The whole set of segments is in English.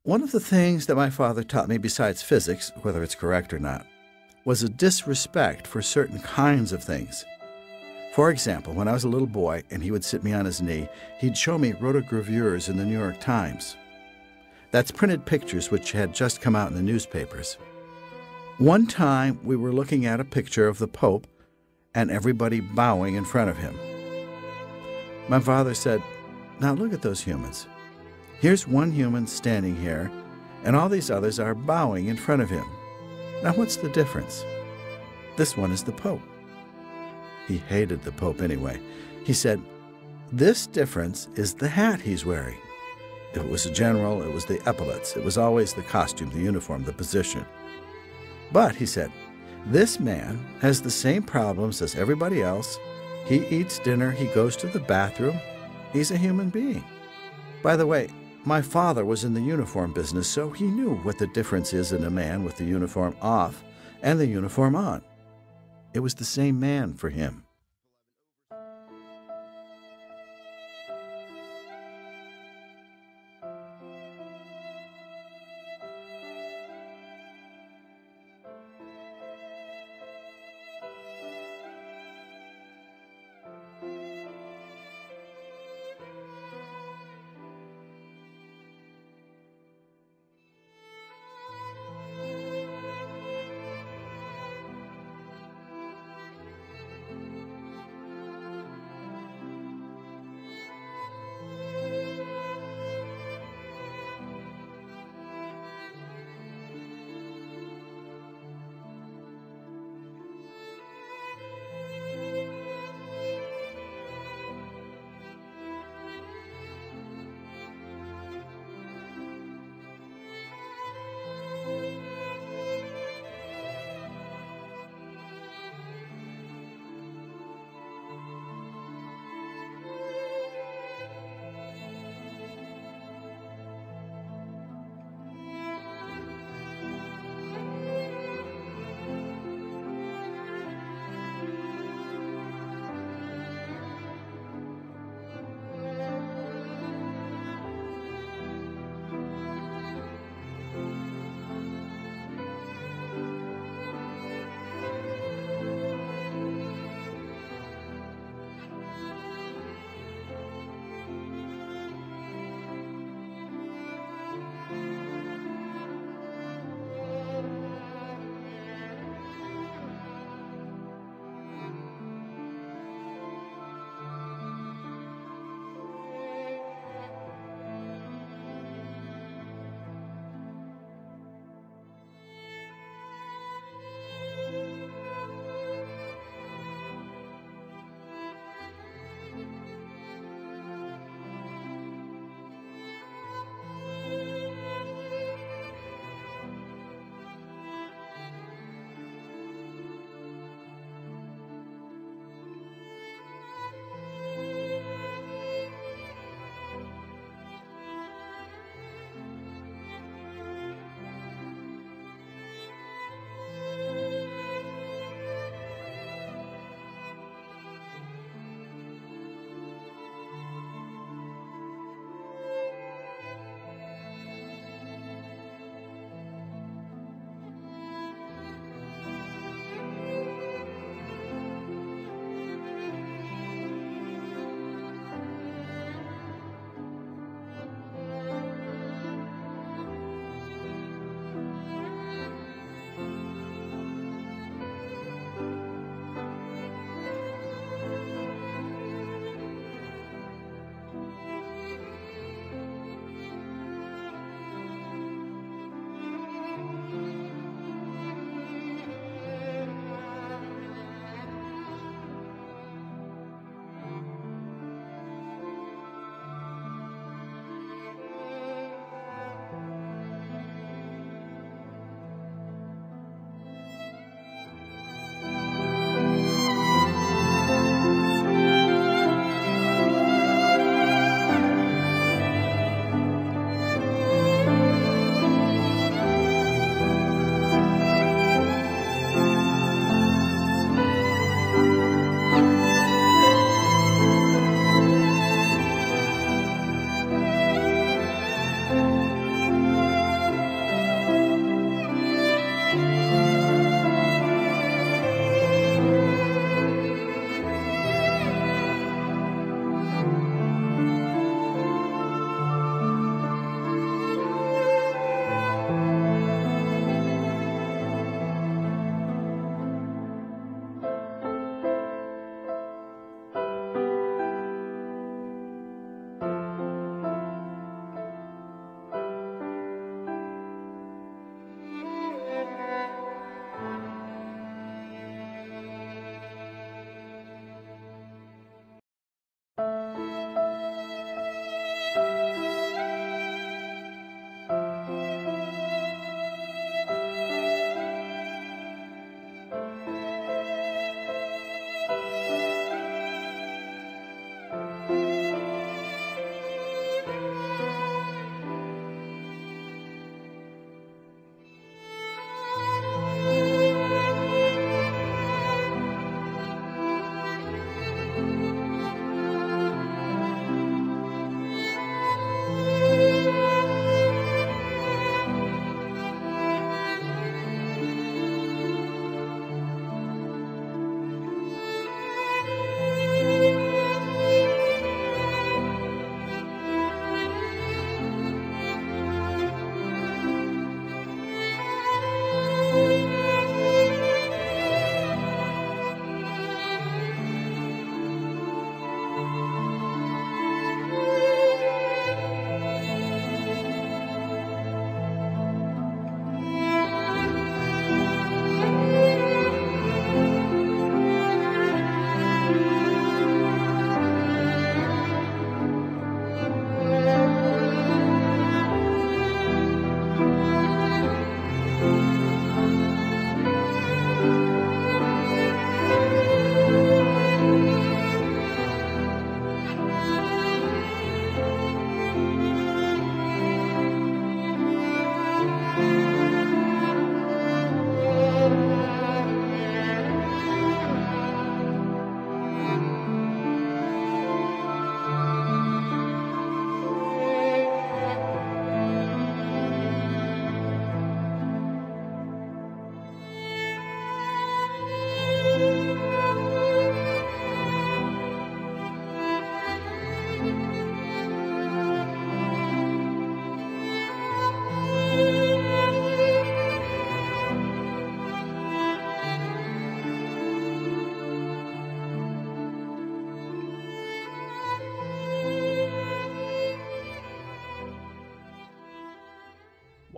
One of the things that my father taught me besides physics, whether it's correct or not, was a disrespect for certain kinds of things. For example, when I was a little boy and he would sit me on his knee, he'd show me rotogravures in the New York Times. That's printed pictures which had just come out in the newspapers. One time we were looking at a picture of the Pope and everybody bowing in front of him. My father said, "Now look at those humans. Here's one human standing here, and all these others are bowing in front of him. Now what's the difference? This one is the Pope." He hated the Pope anyway. He said, "This difference is the hat he's wearing." If it was a general, it was the epaulets. It was always the costume, the uniform, the position. "But," he said, "this man has the same problems as everybody else. He eats dinner, he goes to the bathroom. He's a human being." By the way, my father was in the uniform business, so he knew what the difference is in a man with the uniform off and the uniform on. It was the same man for him.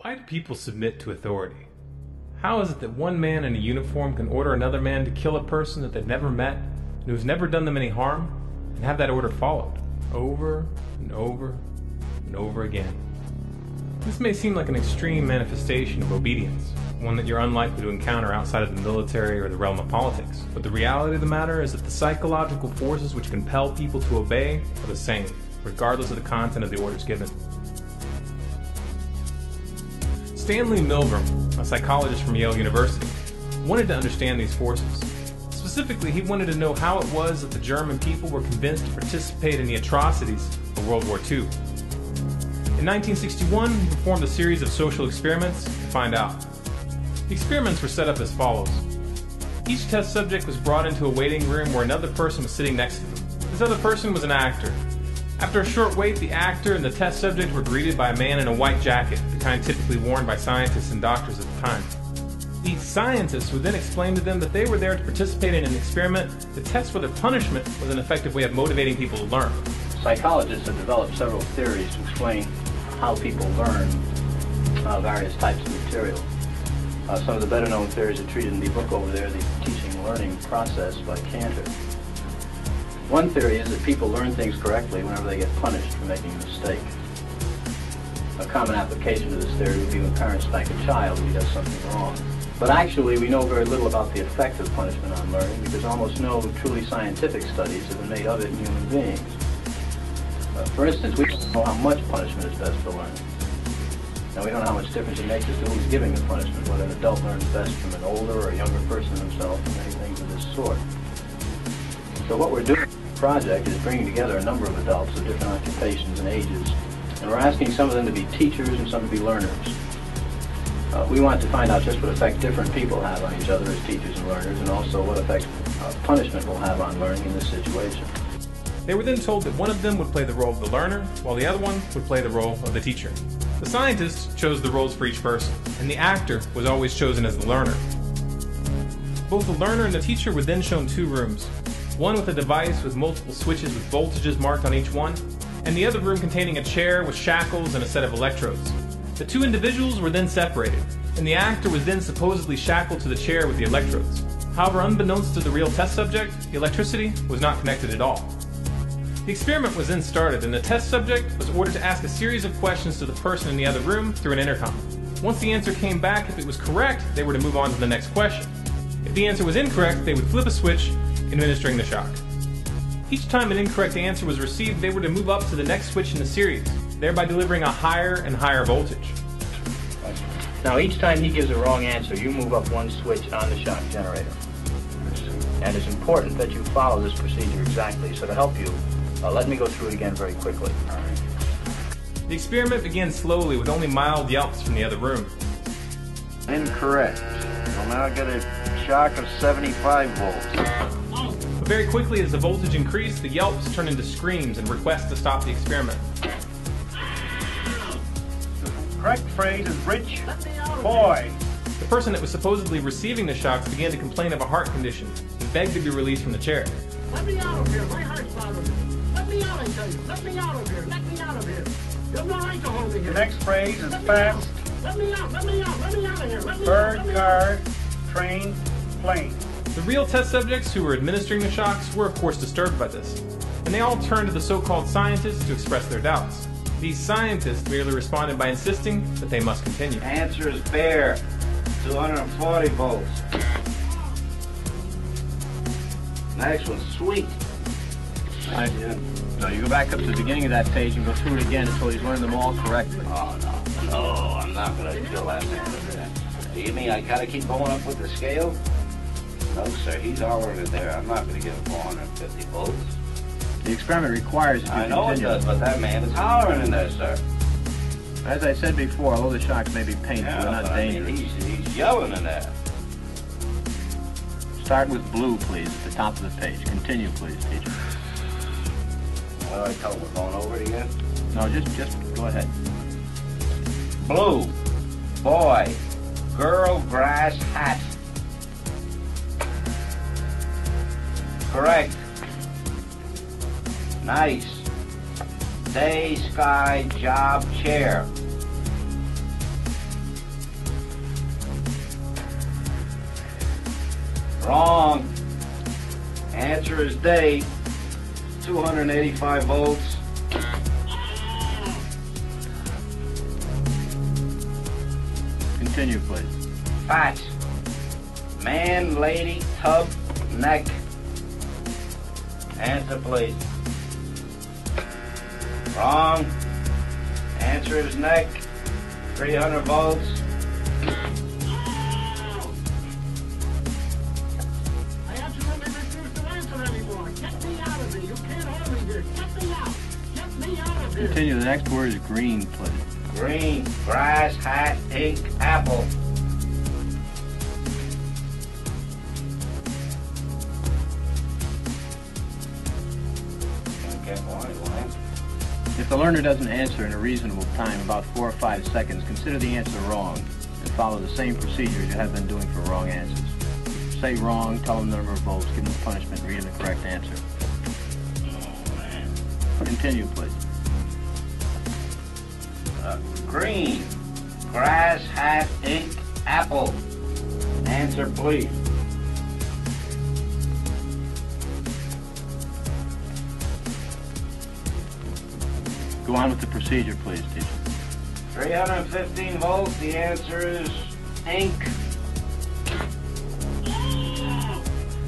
Why do people submit to authority? How is it that one man in a uniform can order another man to kill a person that they've never met and who's never done them any harm, and have that order followed over and over and over again? This may seem like an extreme manifestation of obedience, one that you're unlikely to encounter outside of the military or the realm of politics. But the reality of the matter is that the psychological forces which compel people to obey are the same, regardless of the content of the orders given. Stanley Milgram, a psychologist from Yale University, wanted to understand these forces. Specifically, he wanted to know how it was that the German people were convinced to participate in the atrocities of World War II. In 1961, he performed a series of social experiments to find out. The experiments were set up as follows. Each test subject was brought into a waiting room where another person was sitting next to them. This other person was an actor. After a short wait, the actor and the test subject were greeted by a man in a white jacket, the kind typically worn by scientists and doctors at the time. The scientists would then explain to them that they were there to participate in an experiment to test whether punishment was an effective way of motivating people to learn. Psychologists have developed several theories to explain how people learn various types of material. Some of the better-known theories are treated in the book over there, The Teaching and Learning Process by Cantor. One theory is that people learn things correctly whenever they get punished for making a mistake. A common application of this theory would be when parents spank a child when he does something wrong. But actually, we know very little about the effect of punishment on learning because almost no truly scientific studies have been made of it in human beings. For instance, we don't know how much punishment is best for learning. Now, we don't know how much difference it makes as to who's giving the punishment, whether an adult learns best from an older or a younger person himself, and many things of this sort. So what we're doing in the project is bringing together a number of adults of different occupations and ages, and we're asking some of them to be teachers and some to be learners. We want to find out just what effect different people have on each other as teachers and learners, and also what effect punishment will have on learning in this situation. They were then told that one of them would play the role of the learner, while the other one would play the role of the teacher. The scientists chose the roles for each person, and the actor was always chosen as the learner. Both the learner and the teacher were then shown two rooms, one with a device with multiple switches with voltages marked on each one, and the other room containing a chair with shackles and a set of electrodes. The two individuals were then separated, and the actor was then supposedly shackled to the chair with the electrodes. However, unbeknownst to the real test subject, the electricity was not connected at all. The experiment was then started, and the test subject was ordered to ask a series of questions to the person in the other room through an intercom. Once the answer came back, if it was correct, they were to move on to the next question. If the answer was incorrect, they would flip a switch, administering the shock. Each time an incorrect answer was received, they were to move up to the next switch in the series, thereby delivering a higher and higher voltage. Now, each time he gives a wrong answer, you move up one switch on the shock generator. And it's important that you follow this procedure exactly. So to help you, let me go through it again very quickly. All right. The experiment began slowly with only mild yelps from the other room. Incorrect. We'll now get a shock of 75 volts. But very quickly, as the voltage increased, the yelps turned into screams and requests to stop the experiment. The correct phrase is rich boy. The person that was supposedly receiving the shocks began to complain of a heart condition and begged to be released from the chair. Let me out of here. My heart's bothering me. Let me out, I tell you. Let me out of here. Let me out of here. You have no right to hold me here. The next phrase is fast. Let me out. Let me out. Let me out of here. Let me Bird, out. car, train, plane. The real test subjects who were administering the shocks were of course disturbed by this, and they all turned to the so-called scientists to express their doubts. These scientists merely responded by insisting that they must continue. Answer is bare. 240 volts. Next one's sweet. So you go back up to the beginning of that page and go through it again until he's learned them all correctly. Oh, no, I'm not going to kill that man over that. Do you mean I got to keep going up with the scale? No, sir, he's already there. I'm not going to give him 450 volts. The experiment requires that you I know continue. it does, but that man is hollering in there, sir. As I said before, although the shocks may be painful, they're not dangerous. He's yelling in there. Start with blue, please, at the top of the page. Continue, please, teacher. What do I tell him? We're going over it again? No, just go ahead. Blue, boy, girl, grass, hat. Correct. Nice. Day, sky, job, chair. Wrong. Answer is day. 285 volts. Continue, please. Facts. Man, lady, tub, neck. Answer, please. Wrong. Answer is neck. 300 volts. I absolutely refuse to answer anymore. Get me out of here. You can't hold me here. Get me out. Get me out of here. Continue. The next word is green, please. Green, grass, hat, ink, apple. Okay, why? If the learner doesn't answer in a reasonable time, about 4 or 5 seconds, consider the answer wrong and follow the same procedures you have been doing for wrong answers. Say wrong, tell them the number of volts, give them the punishment, read them the correct answer. Oh, man. Continue, please. Green, grass, hat, ink, apple. Answer, please. Go on with the procedure, please, teacher. 315 volts, the answer is ink.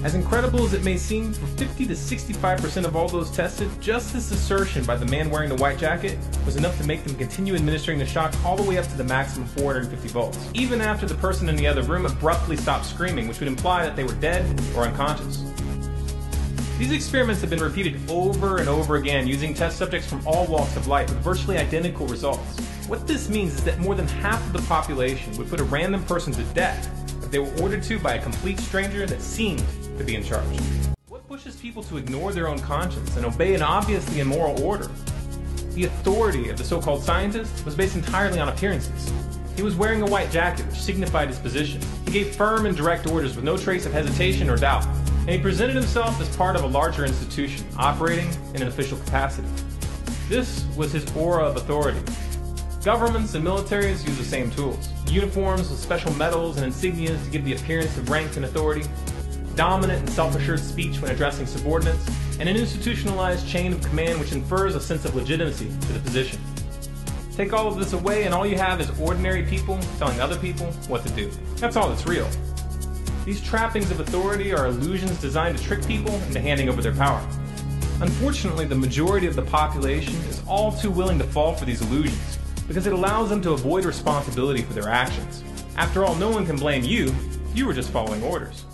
As incredible as it may seem, for 50 to 65% of all those tested, just this assertion by the man wearing the white jacket was enough to make them continue administering the shock all the way up to the maximum 450 volts, even after the person in the other room abruptly stopped screaming, which would imply that they were dead or unconscious. These experiments have been repeated over and over again using test subjects from all walks of life with virtually identical results. What this means is that more than half of the population would put a random person to death if they were ordered to by a complete stranger that seemed to be in charge. What pushes people to ignore their own conscience and obey an obviously immoral order? The authority of the so-called scientist was based entirely on appearances. He was wearing a white jacket, which signified his position. He gave firm and direct orders with no trace of hesitation or doubt, and he presented himself as part of a larger institution, operating in an official capacity. This was his aura of authority. Governments and militaries use the same tools. Uniforms with special medals and insignias to give the appearance of rank and authority, dominant and self-assured speech when addressing subordinates, and an institutionalized chain of command which infers a sense of legitimacy to the position. Take all of this away and all you have is ordinary people telling other people what to do. That's all that's real. These trappings of authority are illusions designed to trick people into handing over their power. Unfortunately, the majority of the population is all too willing to fall for these illusions because it allows them to avoid responsibility for their actions. After all, no one can blame you. You were just following orders.